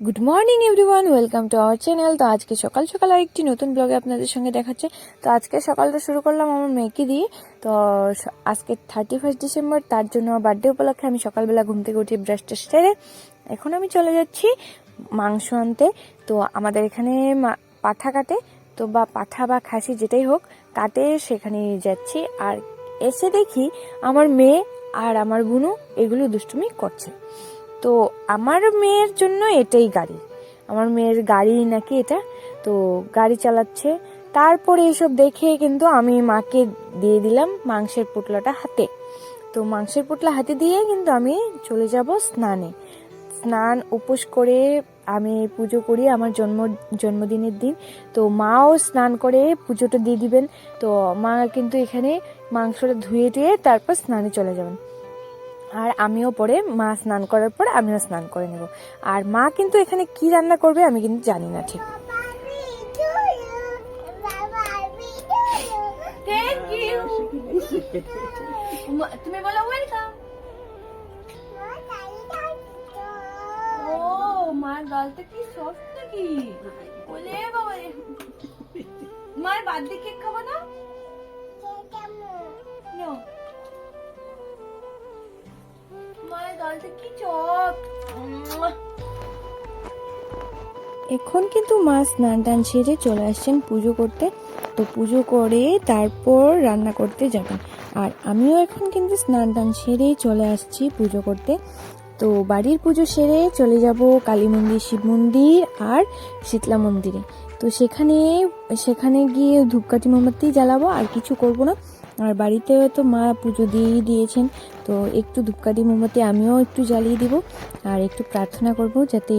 Good morning everyone, welcome to our channel. তো আজকে সকাল সকাল আরেকটি নতুন ব্লগে আপনাদের সঙ্গে দেখাচ্ছে। তো আজকে সকালটা শুরু করলাম আমার মেয়েকে দিয়ে। তো আজকে 31 ডিসেম্বর, তার জন্য বার্থডে উপলক্ষে আমি সকালবেলা ঘুম থেকে উঠে ব্রাশ টাশ সেরে এখন আমি চলে যাচ্ছি মাংস আনতে। তো আমাদের এখানে পাঠা কাটে, তো বা পাঠা বা খাসি যেটাই হোক কাটে, সেখানে যাচ্ছি। আর এসে দেখি আমার মেয়ে আর আমার বুনু এগুলো দুষ্টুমি করছে। তো আমার মেয়ের জন্য এটাই গাড়ি, আমার মেয়ের গাড়ি নাকি এটা, তো গাড়ি চালাচ্ছে। তারপরে এসব দেখে কিন্তু আমি মাকে দিয়ে দিলাম মাংসের পুটলাটা হাতে। তো মাংসের পুটলা হাতে দিয়ে কিন্তু আমি চলে যাব স্নানে। স্নান উপোস করে আমি পুজো করি আমার জন্মদিনের দিন। তো মাও স্নান করে পুজোটা দিয়ে দিবেন। তো মা কিন্তু এখানে মাংসটা ধুয়ে টুয়ে তারপর স্নানে চলে যাবেন। আর আমিও পরে মা স্নান করার পর আমিও স্নান করে নেব। আর মা কিন্তু এখানে কি রান্না করবে আমি কিন্তু জানি না ঠিক। তুমি বলো ওয়েলকাম। ও মার গালটা কি সফট নাকি, বলে বাবা। মার বার্থডে কেক খাবো না? এখন কিন্তু মা স্নান টান সেরে চলে আসছেন পুজো করতে। তো পুজো করে তারপর রান্না করতে যাবেন। আর আমিও এখন কিন্তু স্নান টান সেরে চলে আসছি পুজো করতে। তো বাড়ির পুজো সেরে চলে যাব কালী মন্দির, শিব মন্দির আর শীতলা মন্দিরে। তো সেখানে গিয়ে ধূপকাঠি মোমবাতি জ্বালাবো, আর কিছু করব না। আর বাড়িতে তো মা পুজো দিয়েই দিয়েছেন, তো একটু ধূপকাঠি মোমবাতি আমিও একটু জ্বালিয়ে দিব। আর একটু প্রার্থনা করব যাতে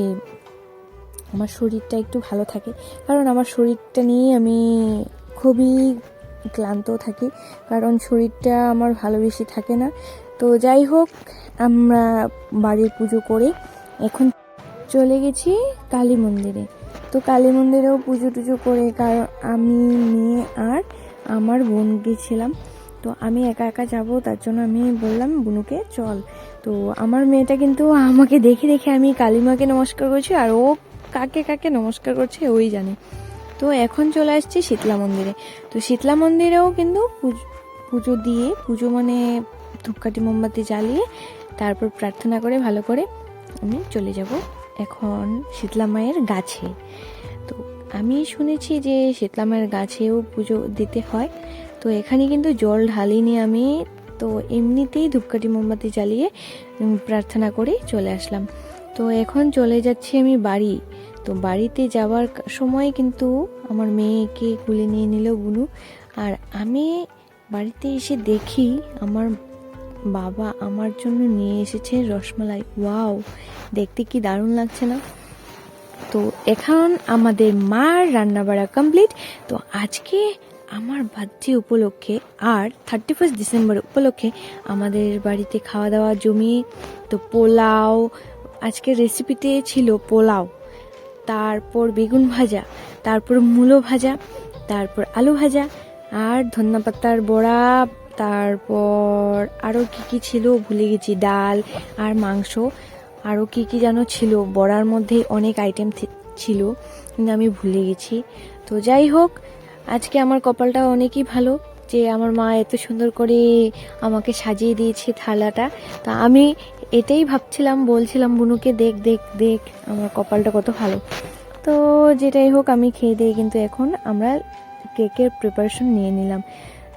আমার শরীরটা একটু ভালো থাকে, কারণ আমার শরীরটা নিয়ে আমি খুবই ক্লান্ত থাকি, কারণ শরীরটা আমার ভালো বেশি থাকে না। তো যাই হোক, আমরা বাড়ির পুজো করে এখন চলে গেছি কালী মন্দিরে। তো কালী মন্দিরেও পুজো টুজো করে, কারণ আমি, মেয়ে আর আমার বোন গেছিলাম। তো আমি একা একা যাব, তার জন্য আমি বললাম বুনুকে চল। তো আমার মেয়েটা কিন্তু আমাকে দেখে দেখে আমি কালী মাকে নমস্কার করছি, আর ও কাকে কাকে নমস্কার করছে ওই জানে। তো এখন চলে আসছি শীতলা মন্দিরে। তো শীতলা মন্দিরেও কিন্তু পুজো দিয়ে, পুজো মানে ধূপকাঠি মোমবাতি জ্বালিয়ে তারপর প্রার্থনা করে ভালো করে আমি চলে যাব এখন শীতলা মায়ের গাছে। তো আমি শুনেছি যে শীতলা মায়ের গাছেও পুজো দিতে হয়। তো এখানে কিন্তু জল ঢালিনি আমি, তো এমনিতেই ধূপকাঠি মোমবাতি জ্বালিয়ে প্রার্থনা করে চলে আসলাম। তো এখন চলে যাচ্ছি আমি বাড়ি। তো বাড়িতে যাওয়ার সময় কিন্তু আমার মেয়েকে কুলে নিয়ে নিল বুনু। আর আমি বাড়িতে এসে দেখি আমার বাবা আমার জন্য নিয়ে এসেছে রসমালাই। ওয়াও, দেখতে কি দারুণ লাগছে না? তো এখন আমাদের মার রান্নাবাড়া কমপ্লিট। তো আজকে আমার বার্থডে উপলক্ষে আর 31 ডিসেম্বর উপলক্ষে আমাদের বাড়িতে খাওয়া দাওয়া জমিয়ে, তো পোলাও, আজকের রেসিপিতে ছিল পোলাও, তারপর বেগুন ভাজা, তারপর মূলো ভাজা, তারপর আলু ভাজা, আর ধনিয়া পাতার বড়া, তারপর আরও কি ছিল ভুলে গেছি, ডাল আর মাংস, আরও কি যেন ছিল, বড়ার মধ্যে অনেক আইটেম ছিল কিন্তু আমি ভুলে গেছি। তো যাই হোক, আজকে আমার কপালটা অনেকই ভালো যে আমার মা এত সুন্দর করে আমাকে সাজিয়ে দিয়েছে থালাটা। তা আমি এটাই ভাবছিলাম, বলছিলাম বুনুকে, দেখ দেখ দেখ আমার কপালটা কত ভালো। তো যেটাই হোক, আমি খেয়ে দিয়ে কিন্তু এখন আমরা কেকের প্রিপারেশন নিয়ে নিলাম।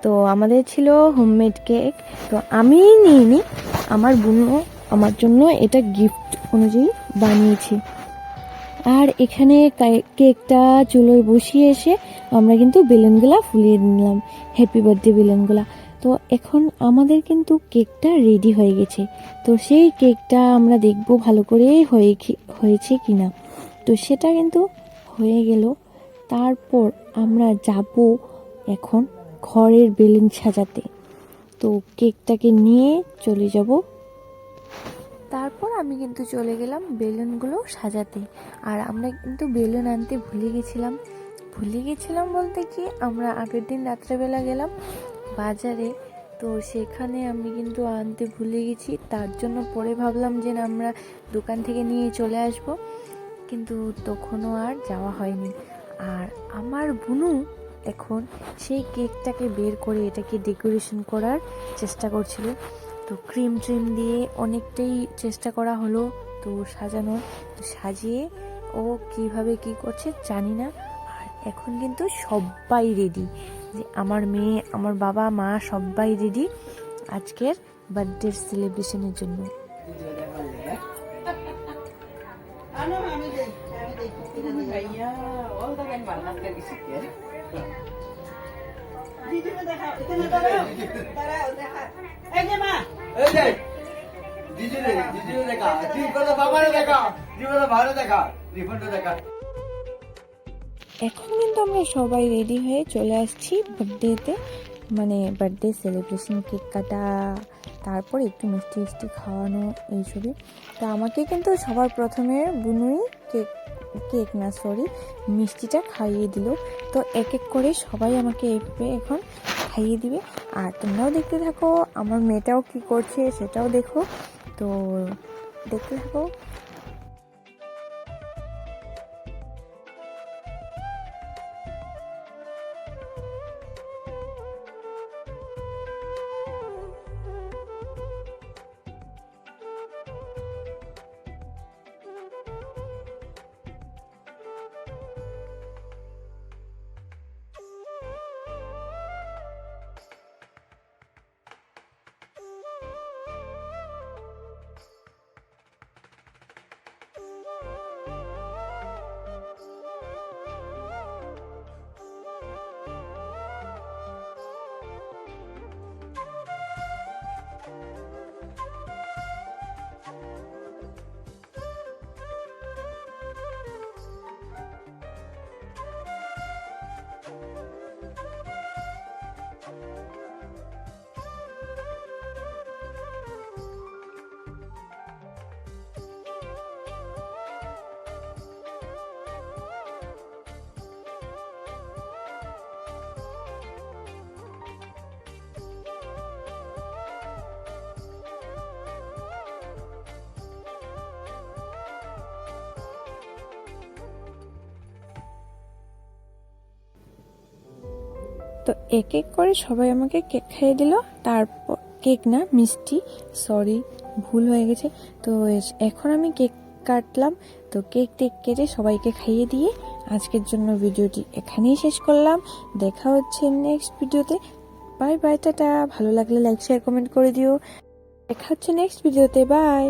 তো আমাদের ছিল হোমমেড কেক, তো আমি নিইনি, আমার বুনু আমার জন্য এটা গিফট অনুযায়ী বানিয়েছি। আর এখানে কেকটা চুলোয় বসিয়ে এসে আমরা কিন্তু বেলুনগুলা ফুলিয়ে নিলাম, হ্যাপি বার্থডে বেলুনগুলা। তো এখন আমাদের কিন্তু কেকটা রেডি হয়ে গেছে। তো সেই কেকটা আমরা দেখব ভালো করে হয়েছে কিনা। তো সেটা কিন্তু হয়ে গেল। তারপর আমরা যাব এখন ঘরের বেলুন সাজাতে। তো কেকটাকে নিয়ে চলে যাব। তারপর আমি কিন্তু চলে গেলাম বেলুনগুলো সাজাতে। আর আমরা কিন্তু বেলুন আনতে ভুলে গেছিলাম বলতে কি, আমরা আগের দিন রাত্রেবেলা গেলাম বাজারে, তো সেখানে আমি কিন্তু আনতে ভুলে গেছি। তার জন্য পরে ভাবলাম যে আমরা দোকান থেকে নিয়ে চলে আসব। কিন্তু তখনও আর যাওয়া হয়নি। আর আমার বুনু এখন সেই কেকটাকে বের করে এটাকে ডেকোরেশন করার চেষ্টা করছিল। তো ক্রিম ট্রিম দিয়ে অনেকটাই চেষ্টা করা হলো তো সাজানোর, তো সাজিয়ে ও কিভাবে কি করছে জানি না। আর এখন কিন্তু সবাই রেডি, যে আমার মেয়ে, আমার বাবা, মা সবাই রেডি আজকের বার্থডে সেলিব্রেশনের জন্য। এখন কিন্তু আমরা সবাই রেডি হয়ে চলে আসছি বার্থডেতে, মানে বার্থডে সেলিব্রেশন, কেক কাটা, তারপর একটু মিষ্টি মিষ্টি খাওয়ানো এইসবই। তো আমাকে কিন্তু সবার প্রথমে বুনুই কেক না সরি মিষ্টিটা খাইয়ে দিল। তো এক এক করে সবাই আমাকে এইভাবে এখন খাইয়ে দিবে। আর তোমরাও দেখতে থাকো, আমার মেয়েটাও কি করছে সেটাও দেখো, তো দেখতে থাকো। তো এক এক করে সবাই আমাকে কেক খাইয়ে দিল। তারপর কেক না মিষ্টি, সরি ভুল হয়ে গেছে। তো এখন আমি কেক কাটলাম। তো কেক কেটে সবাইকে খাইয়ে দিয়ে আজকের জন্য ভিডিওটি এখানেই শেষ করলাম। দেখা হচ্ছে নেক্সট ভিডিওতে। Bye bye, tata. ভালো লাগলে লাইক শেয়ার কমেন্ট করে দিও। দেখা হচ্ছে নেক্সট ভিডিওতে, বাই।